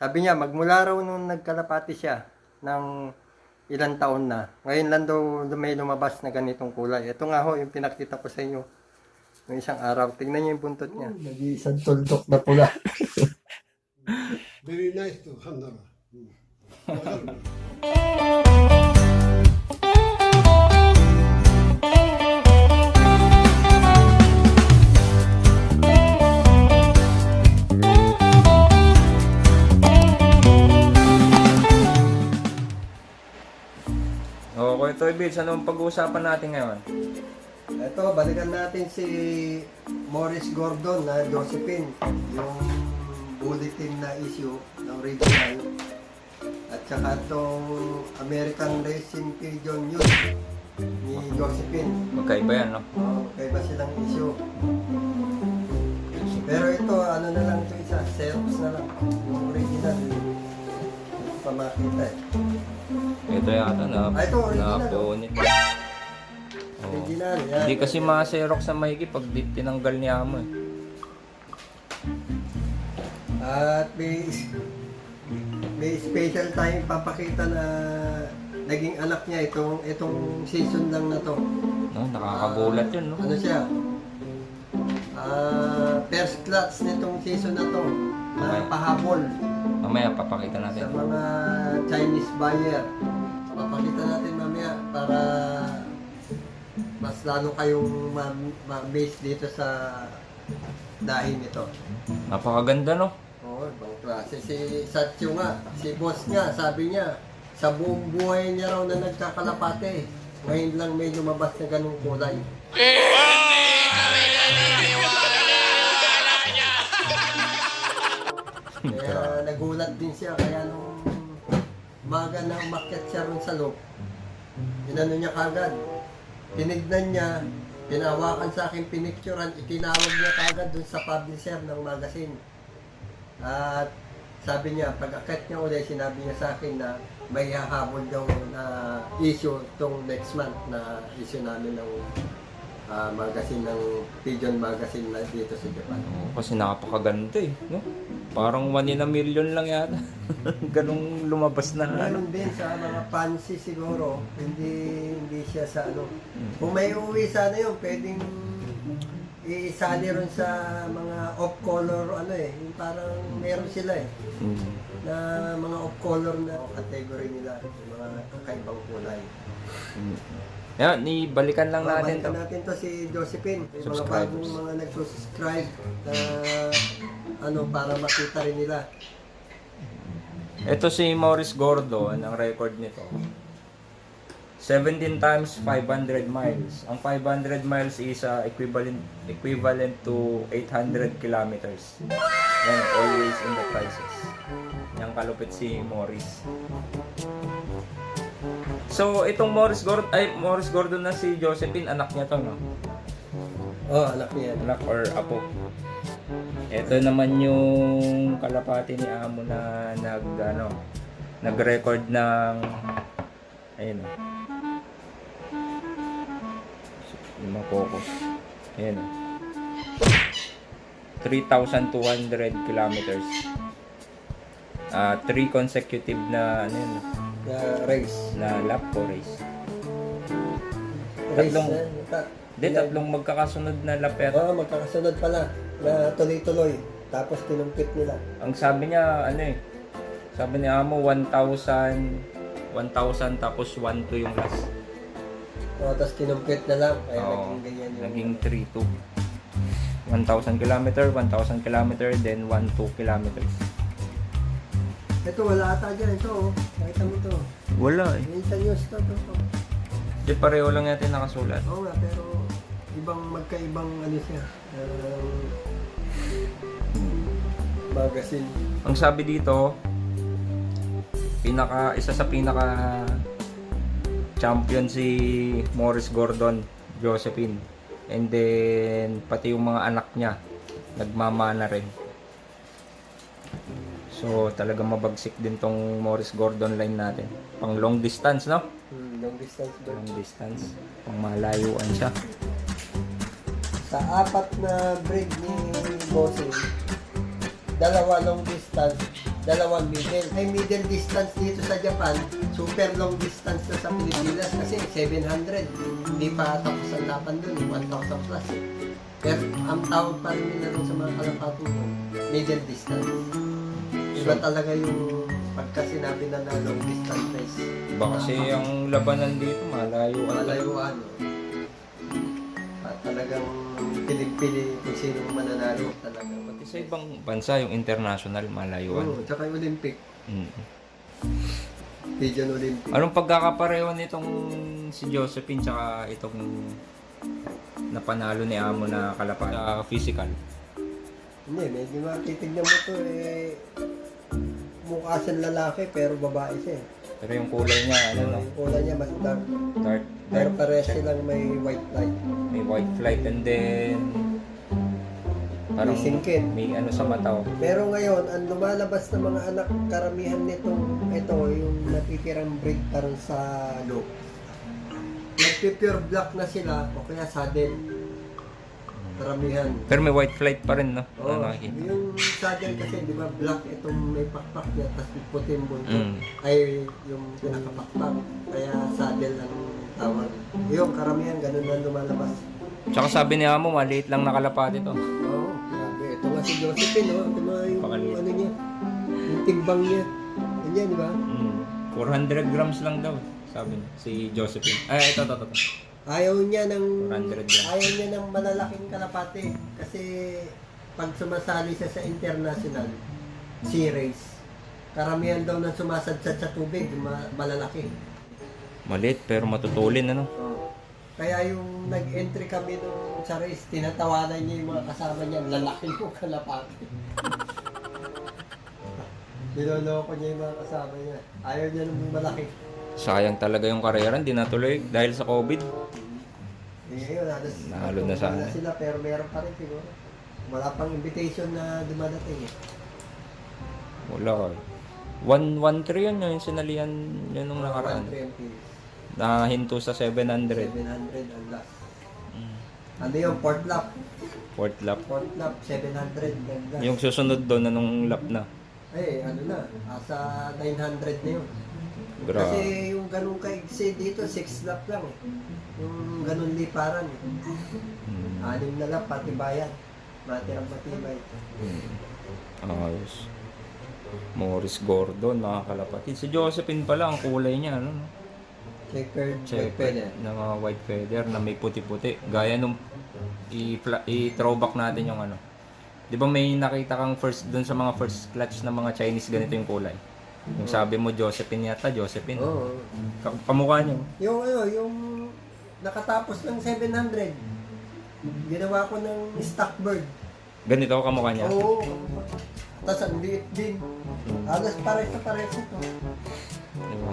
Sabi niya, magmula raw nung nagkalapati siya ng ilang taon na. Ngayon lang daw may lumabas na ganitong kulay. Ito nga ho, yung pinakita ko sa inyo. Ng isang araw. Tingnan niyo yung buntot niya. Nag-iisang tuldok na pula. Very nice to handle. Okay, Toy Bills, anong pag-uusapan natin ngayon? Ito, balikan natin si Morris Gordon na Josephine. Yung bulletin na issue ng regional. At saka itong American Racing Pigeon News ni Josephine. Magkaiba yan, no? Kaiba silang issue. Pero ito, ano na lang ito isa, Xerox na lang. Yung original, hindi pa makita eh. Ito yata na, Ito, original, napunit. Oh. Original, yan. Hindi kasi ma-xerox sa mahigi pag tinanggal niya mo eh. At may special tayong papakita na naging anak niya itong season lang na to. No, nakakagulat yun, no? Ano siya? First class nitong season na to na Okay. pahabol Mamaya papakita sa natin. mga Chinese buyer. Papakita natin mamaya para mas lalo kayong ma-base dito sa dahin nito. Napakaganda, no? Oo, ibang klase. Si Satyo nga, si boss nga, sabi niya, sa buong buhay niya raw na nagkakalapate, ngayon lang may lumabas na ganung kulay. Kaya nagulat din siya, kaya nung maga na umakyat siya ron sa loob, inano niya kagad, tinignan niya, tinawakan sa akin, pinicturean, itinawag niya kagad dun sa publisher ng magazine. At sabi niya, pag akit niya ulit, sinabi niya sa akin na may hahabol daw na issue itong next month na issue namin ng magazine ng Pigeon Magazine na dito sa Japan. Oh, kasi napakaganda eh, no? Parang 1 in a million lang yata. Ganong lumabas na ano. Meron din sa mga fancy siguro, hindi siya sa ano. Kung may uwi sana yun, pwedeng isali ron sa mga off-color ano eh. Yung parang meron sila eh. Mm. Na mga off-color na category nila. Yung mga kakaibang kulay. Mm. Yan, balikan lang natin to. Balikan natin to si Josephine. Yung mga Subscribers. bagong mga nagsusubscribe na ano para makita rin nila. Ito si Morris Gordon, ang record nito. 17 times 500 miles. Ang 500 miles is equivalent to 800 kilometers. Yan, always in the prices. Yan kalupit si Morris. So, itong Morris Gordon na si Josephine, anak niya to, no? Oh, anak niya. Anak or apo. Ito naman yung kalapati ni Amo na nag-record ng ayun o. Yung mga focus. Ayun o. 3,200 kilometers. 3 consecutive na ano yun, Race. na lap o race. Race Tatlong- na. Tatlong magkakasunod na lap yata. Oo, magkakasunod pala na tuloy-tuloy. Tapos tinumpit nila. Ang sabi niya, ano eh, sabi ni Amo, 1,000 tapos 1,2 yung last. O, tapos tinumpit na lang. Kaya Oo, naging ganyan yung... naging 3,2. 1,000 kilometer, 1,000 kilometer, then 1,2 kilometers. Ito, wala ata dyan. Ito, oh. Nakita mo ito. Wala eh. Minsan news to. Di pareho lang natin nakasulat. Oo nga, pero magkaibang ano siya. Magazine. Ang sabi dito, isa sa pinaka champion si Morris Gordon, Josephine. And then pati yung mga anak niya nagmamana rin. So talagang mabagsik din tong Morris Gordon line natin. Pang long distance, no? Long distance bird. Long distance. Pang malayuan siya. Sa 4 na breed ni Bossing, 2 long distance, dalawang middle. Ay middle distance dito sa Japan, super long distance na sa Pilipinas kasi 700. Hindi pa tapos ang laban dun, 1,000 plus. Pero ang tawag pa rin nila dun sa mga kalapati ko, middle distance. Iba talaga yung pagka sinabi na long distance race. Iba kasi ang labanan dito, malayo. Malayuan. At talagang pilig-pili kung sino mananalo talaga. Pati sa ibang bansa, yung international, malayuan. Oo, tsaka yung Olympic. Mm. Pigeon Olympic. Anong pagkakapareho nitong si Josephine tsaka itong napanalo ni Amo na kalapati sa physical? Hindi, medyo matitignan mo to mukha siyang lalaki pero babae siya eh. Pero yung kulay niya, ano no? Yung kulay niya mas dark. Dark. Pero parehas silang may white light. May white flight and then parang May singkit. may ano sa mata. Oh. Pero ngayon, ang lumalabas na mga anak, karamihan nitong ito, yung natitirang breed pa rin sa look. Nagpi-pure black na sila o kaya saddle. Karamihan. Pero may white flight pa rin, no? Oo, Ano nakikita? yung saddle kasi, di ba, black itong may pakpak niya, tapos puti yung buntot. Mm. Ay, yung pinakapakpak. Kaya saddle ang tawag. Yung karamihan, ganun na lumalabas. Tsaka sabi ni Amo, maliit lang na kalapati to. Oo, grabe. Ito nga si Josephine, no? Ito nga yung Pakaliit. ano niya, yung timbang niya. Ganyan, di ba? 400 grams lang daw, sabi niya, si Josephine. Ay, ito. Ayaw niya ng 400 grams. ayaw niya ng malalaking kalapate kasi pag sumasali siya sa international sea race, karamihan daw na sumasadsad sa tubig, malalaki. Maliit pero matutulin, ano? Oh. Kaya yung nag-entry kami nung sa race, tinatawanan niya yung mga kasama niya, lalaki yung kalapate. Niloloko niya yung mga kasama niya. Ayaw niya ng malaki. Sayang talaga yung karera, hindi natuloy dahil sa COVID. Ngayon, Nahalo na sana. sila pero meron pa rin siguro. Wala pang invitation na dumadating eh. Wala. 113 yun yung sinalihan yun nung nakaraan. 130. Nahinto sa 700. 700 ang last. Ano yung fourth lap? Fourth lap. Fourth lap, 700 ang last. Yung susunod doon, anong lap na? Ano na, asa 900 na yun. Grabe. Kasi yung ganun kaigsi dito, 6 lap lang eh. Yung ganun liparan eh. 6 na lap, pati bayan. Matirang matibay. Ayos. Morris Gordon, mga kalapatid. Si Josephine pala, ang kulay niya, ano? No? Checkered, Check feather. na mga white feather na may puti-puti. Gaya nung i-throwback natin yung ano. Di ba may nakita kang first doon sa mga first clutch na mga Chinese ganito yung kulay? Yung sabi mo Josephine yata, Josephine. Oo. Kamukha niyo. Yung nakatapos ng 700. Ginawa ko ng stock bird. Ganito kamukha niya. Oo. Tapos ang liit din. Alas pares ito. Diba?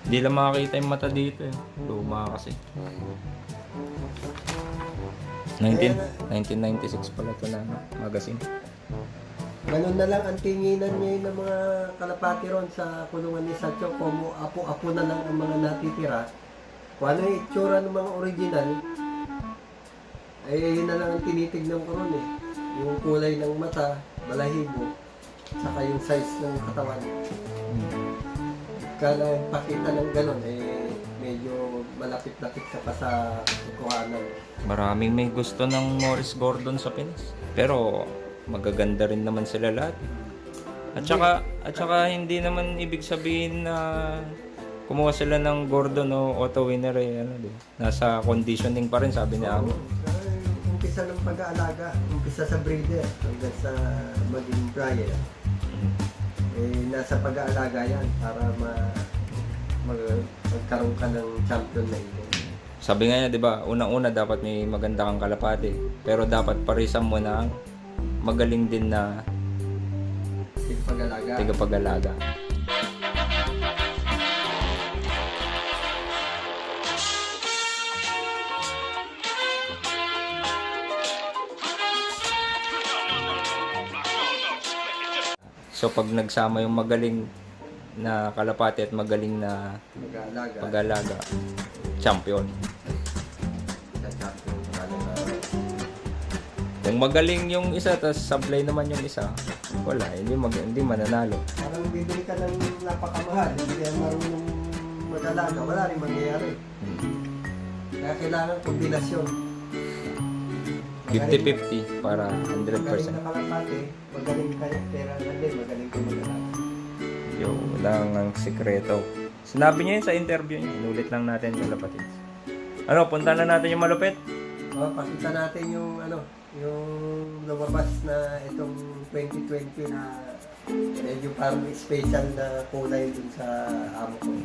Hindi lang makakita yung mata dito eh. Luma kasi. 1996 pala ito na magazine. Ganun na lang ang tinginan niya ng mga kalapati ron sa kulungan ni Satyo. Como apo-apo na lang ang mga natitira. Kung ano yung itsura ng mga original, ay yun na lang ang tinitignan ko ron eh. Yung kulay ng mata, balahibo, saka yung size ng katawan. Kala pakita ng ganun, medyo malapit-lapit ka pa sa tutuhanan. Maraming may gusto ng Morris Gordon sa Pinas. Pero magaganda rin naman sila lahat. At saka hindi naman ibig sabihin na kumuha sila ng Gordon o auto winner nasa conditioning pa rin, sabi ni Amo. Umpisa ng pag-aalaga, umpisa sa breeder hanggang sa maging dryer. Nasa pag-aalaga yan para magkaroon ka ng champion na ito. Sabi nga niya, di ba, unang-una dapat may maganda kang kalapati. Pero dapat parisan mo na magaling din na Pag-aalaga. tagapag-alaga. So pag nagsama yung magaling na kalapati at magaling na Pag-aalaga. pag-alaga, champion. Sa champion. Kung magaling yung isa, tapos sablay naman yung isa, wala, hindi mananalo. Parang bibili ka ng napakamahal, hindi ka marunong mag-alaga, wala rin mangyayari. Kaya kailangan kombinasyon. 50-50 para 100%. Magaling na kalapate, magaling kayo, pero hindi, magaling ka mag-alaga. Yo, lang ang sikreto. Sinabi niya yun sa interview niya. Inulit lang natin yung kalapatids. Ano, punta na natin yung malupit. Pakita natin yung yung lumabas na itong 2020 na medyo parang special na kulay dun sa amo ko.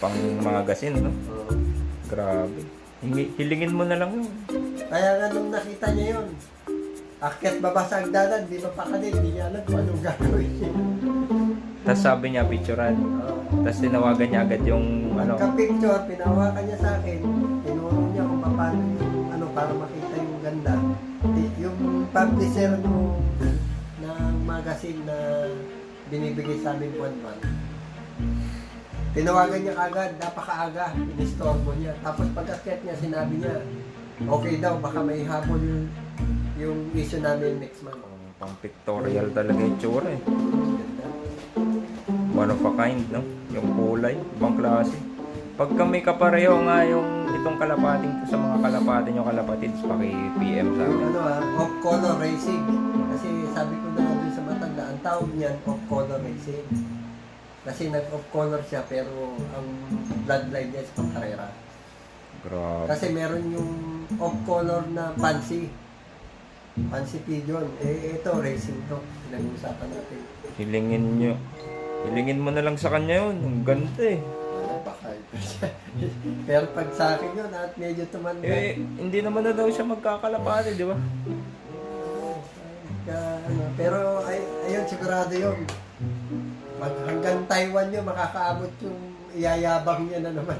Pang mga gasin, no? Oo. Grabe. Hilingin mo na lang yun. Kaya nga nung nakita niya yun, akyat baba sa hagdanan, di ba pakanin, hindi niya alam kung anong gagawin niya. Tapos sabi niya, picturean. Tapos tinawagan niya agad yung Pagka-picture, pinawakan niya sa akin, tinuro niya kung paano yung para makita yung ganda. Yung publisher ng magazine na binibigay sa amin buwan-buwan. Tinawagan niya kagad, napakaaga, inistorbo niya. Tapos pag-akyat niya, sinabi niya, okay daw, baka may habol yung issue namin next month. pang pictorial talaga yung tsura eh. One of a kind, no? Yung kulay, ibang klase. Pagka may kapareho nga yung itong kalapating to sa mga kalapatin yung kalapatids, paki-PM sa amin. Off-color racing. Kasi sabi ko na dun sa matanda, ang tawag niyan, off-color racing. Kasi nag-off-color siya, pero ang bloodline niya is pang-karera. Grabe. Kasi meron yung off-color na fancy. Fancy pigeon. Ito, racing to. Pinag-uusapan natin. Hilingin mo na lang sa kanya yun. Ang ganda eh. Pero pag sa akin yun, at medyo tumanda. Hindi naman na daw siya magkakalapati, di ba? Pero ayun, sigurado yun. Hanggang Taiwan yun, makakaabot yung iyayabang niya na naman.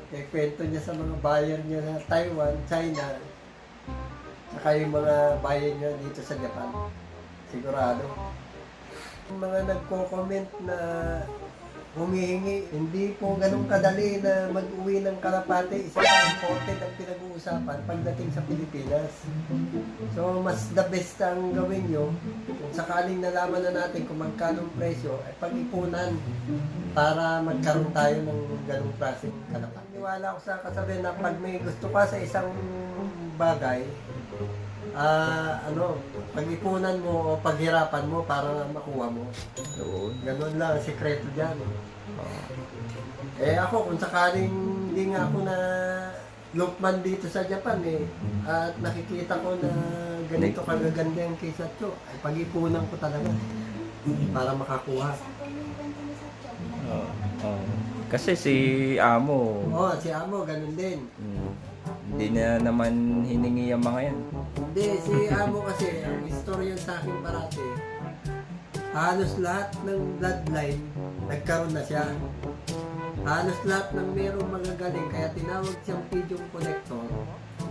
Kaya kwento niya sa mga buyer niya na Taiwan, China, saka yung mga buyer niya dito sa Japan. Sigurado. Yung mga nagko-comment na humihingi, hindi po ganun kadali na mag-uwi ng kalapate. Isa pa imported ang pinag-uusapan pagdating sa Pilipinas. So, mas the best ang gawin nyo. Kung sakaling nalaman na natin kung magkano ang presyo, ay pag-ipunan para magkaroon tayo ng ganung klaseng kalapate. Niwala ko sa kasabi na pag may gusto ka sa isang bagay, pag-ipunan mo o paghirapan mo para makuha mo. Doon. Ganun lang, sikreto dyan. Ako, kung sakaling hindi nga ako na lukman dito sa Japan at nakikita ko na ganito kagaganda yung Keisatsu, ay pag-ipunan ko talaga para makakuha. Kasi si Amo, Si Amo, ganun din. hindi na naman hiningi ang mga yan. Hindi, si Amo kasi, ang istorya sa akin parati, halos lahat ng bloodline, nagkaroon na siya. Halos lahat ng merong magagaling, kaya tinawag siyang pigeon collector.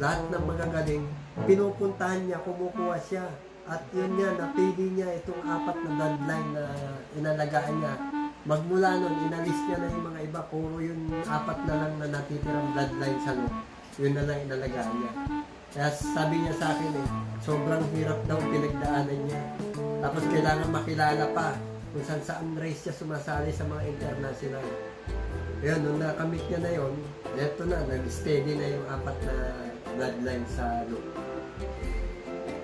Lahat ng magagaling, pinupuntahan niya, kumukuha siya. At yun niya, napili niya itong 4 na bloodline na inalagaan niya. Magmula nun, inalis niya na yung mga iba, puro yung 4 na lang na natitirang bloodline sa loob. Yun na lang inalagaan niya. Kaya sabi niya sa akin sobrang hirap daw pinagdaanan niya. Tapos kailangan makilala pa kung saan race siya sumasali sa mga international. Ayun, nung nakamit niya na yun, eto na, nag-steady na yung 4 na bloodline sa loop.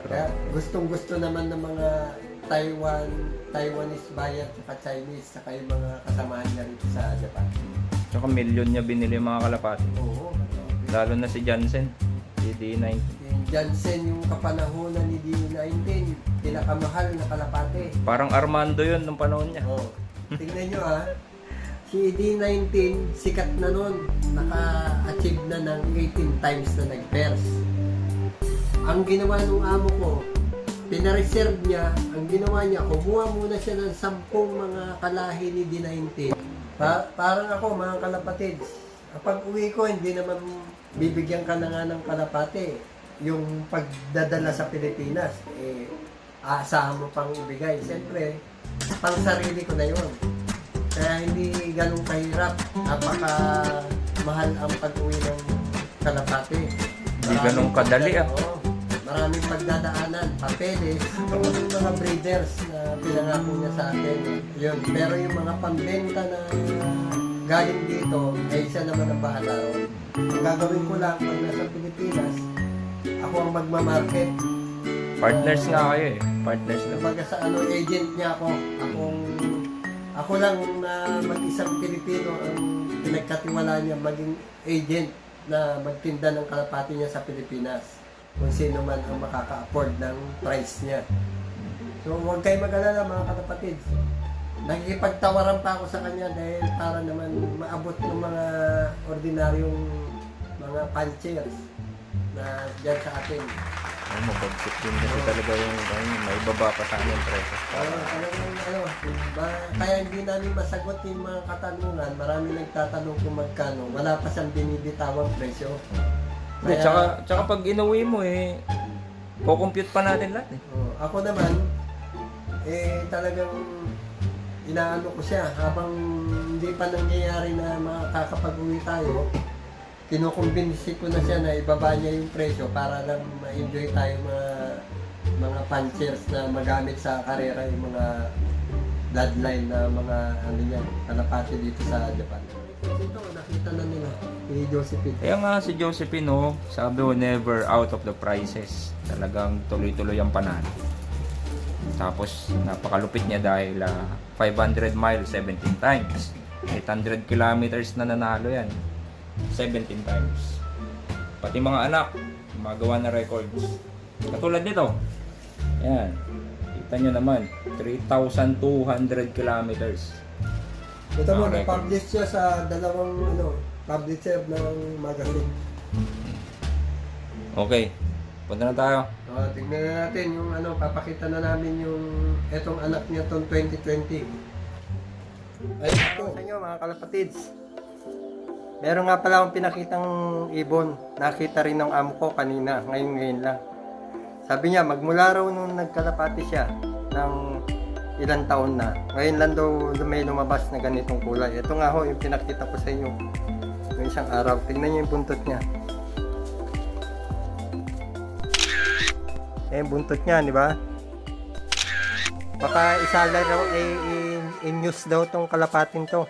Kaya gustong-gusto naman ng mga Taiwanese buyer, saka Chinese, saka yung mga kasamahan niya rito sa Japan. Tsaka milyon niya binili yung mga kalapati. Oo. Lalo na si Jansen, si D19. Jansen yung kapanahonan ni D19, pinakamahal na kalapate. Parang Armando yun nung panahon niya. Tingnan nyo si D19 sikat na nun, naka-achieve na ng 18 times na nag-pairs. Ang ginawa nung amo ko, pinareserve niya, ang ginawa niya, kumuha muna siya ng 10 mga kalahi ni D19. Parang ako, mga kalapatids, kapag uwi ko, hindi naman bibigyan ka na nga ng kalapate. Yung pagdadala sa Pilipinas, aasahan mo pang ibigay. Siyempre, pang sarili ko na yun. Kaya hindi ganun kahirap. Napaka mahal ang pag-uwi ng kalapate. Hindi ganun kadali maraming pagdadaanan, papeles, yung mga breeders na pinangako niya sa akin. Yun. Pero yung mga pambenta na galing dito, ay siya naman ang bahala ron. Ang gagawin ko lang pag nasa Pilipinas, ako ang magmamarket. Partners nga kayo eh. Partners na. Kumbaga sa ano, agent niya ako. Ako lang na mag-isang Pilipino ang pinagkatiwala niya maging agent na magtinda ng kalapati niya sa Pilipinas. Kung sino man ang makaka-afford ng price niya. So huwag kayo mag-alala mga kalapatids. Nakikipagtawaran pa ako sa kanya dahil para naman maabot ng mga ordinaryong mga punchers na dyan sa atin. Ay, mabagsit din kasi talaga yung may baba pa sa amin yung presyo. Kaya hindi namin masagot yung mga katanungan. Marami nagtatanong kung magkano. Wala pa siyang binibitawang presyo. Hindi, tsaka pag inuwi mo eh, kukompute pa natin lahat eh. Ako naman, talagang inaano ko siya habang hindi pa nangyayari na makakapag-uwi tayo. Kinukumbinsi ko na siya na ibaba niya yung presyo para lang ma-enjoy tayo mga punchers na magamit sa karera, yung mga bloodline na mga ano niya, kalapati dito sa Japan. Ito, nakita na nila ni Josephine. Kaya nga si Josephine, oh, sabi ko never out of the prices. Talagang tuloy-tuloy ang panalo. Tapos napakalupit niya dahil 500 miles 17 times. 800 kilometers na nanalo yan. 17 times. Pati mga anak, gumagawa na records. Katulad nito. Ayan. Kita nyo naman. 3,200 kilometers. Ito mo, na-publish siya sa dalawang publisher ng magazine. Okay. Punta na tayo. Tignan na natin yung papakita na namin yung etong anak niya tong 2020. Ay, ito sa inyo mga kalapatids. Meron nga pala akong pinakitang ibon. Nakita rin ng amo ko kanina, ngayon lang. Sabi niya, magmula raw nung nagkalapati siya ng ilang taon na. Ngayon lang daw may lumabas na ganitong kulay. Ito nga ho, yung pinakita ko sa inyo. Yung isang araw. Tingnan niyo yung buntot niya. Yung buntot niya, di ba? Baka isala raw i-news daw tong kalapatin to.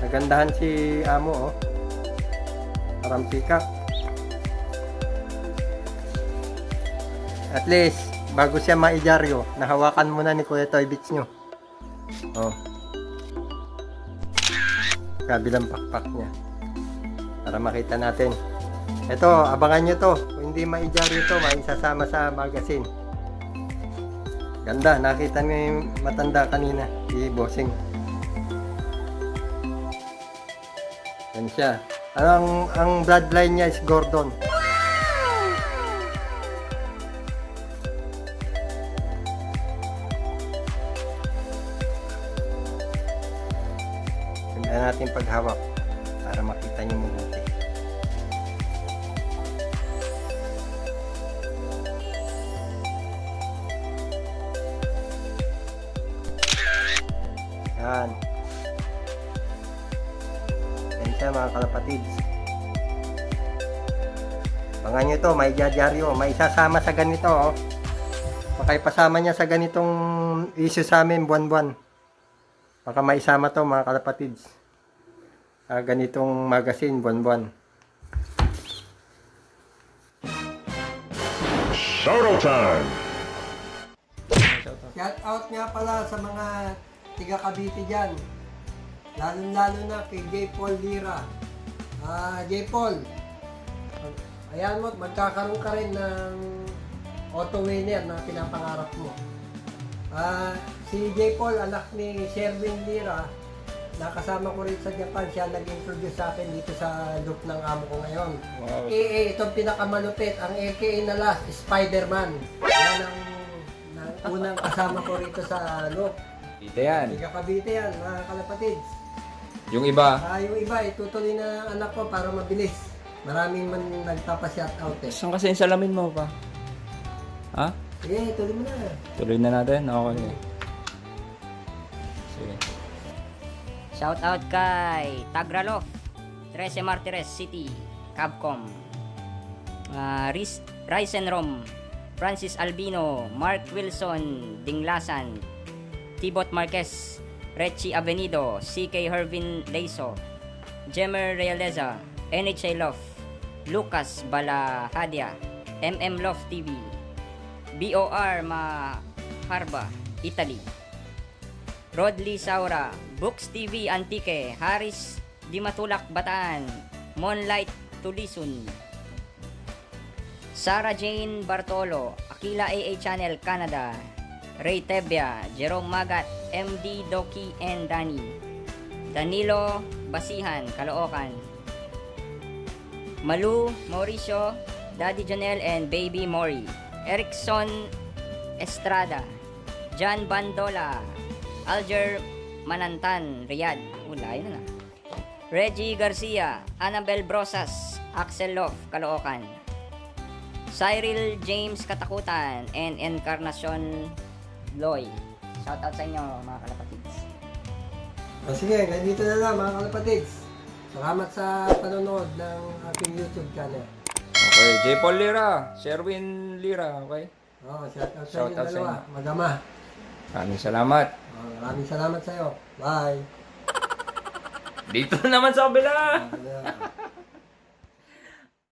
Nagandahan si amo, oh. Parang pikak. At least, bago siya maidyaryo, nahawakan muna ni Kuya Toy Bits nyo. Oh. Kabilang pakpak niya. Para makita natin. Ito, abangan nyo to. Kung hindi maidyaryo to, maisasama sa magazine. Ganda, nakita nyo yung matanda kanina. Si Bossing. Yan siya. Ang bloodline niya is Gordon. Tingnan natin paghawak para makita niyo mabuti. Yan. Yan siya mga kalapatids. Abangan nyo ito, may jajaryo, may isasama sa ganito, oh. Baka ipasama niya sa ganitong issue sa amin buwan-buwan. Baka maisama to mga kalapatids. Ganitong magazine buwan-buwan. Shout time! Shout out nga pala sa mga tiga Cavite dyan. Lalo na kay J. Paul Lira. J. Paul, ayan mo, magkakaroon ka rin ng auto winner na pinapangarap mo. Si J. Paul, anak ni Sherwin Lira, nakasama ko rin sa Japan. Siya nag-introduce sa akin dito sa loop ng amo ko ngayon. Wow. Itong pinakamalupit, ang AKA na last, Spider-Man. Yan ang unang kasama ko rito sa loop. Dito yan. Tiga Cavite yan, mga kalapatids. Yung iba, Yung iba, itutuloy na anak ko para mabilis. Maraming man nagpapa-shoutout eh. saan kasi yung salamin mo pa? Ha? Sige, tuloy mo na. Tuloy na natin? Okay. Sige. Shout out kay Tagralof, 13 Martires City, Capcom. Ryzen Rom, Francis Albino, Mark Wilson, Dinglasan, Tibot Marquez, Rechi Avenido, CK Hervin Leiso, Jemer Realeza, NHA Love, Lucas Balahadia, MM Love TV, BOR Maharba, Italy, Rodley Saura, Books TV Antique, Haris Dimatulak Bataan, Moonlight Tulisun, Sarah Jane Bartolo, Aquila AA Channel Canada, Ray Tebia, Jerome Magat, MD Doki and Danny, Danilo Basihan, Caloocan, Malu Mauricio, Daddy Janelle and Baby Mori, Erickson Estrada, John Bandola, Alger Manantan, Riyadh, layo na. Reggie Garcia, Annabel Brosas, Axel Love, Caloocan, Cyril James Katakutan, and Encarnacion Loy. Shout out sa inyo mga kalapatids. Sige, ganito na lang mga kalapatids. Salamat sa panonood ng aking YouTube channel. Okay, J. Paul Lira, Sherwin Lira, okay? Shout out sa Shout inyo out sa dalawa. inyo. Magama. Maraming salamat. Maraming salamat sa iyo. Bye. Dito naman sa kabila! Ano?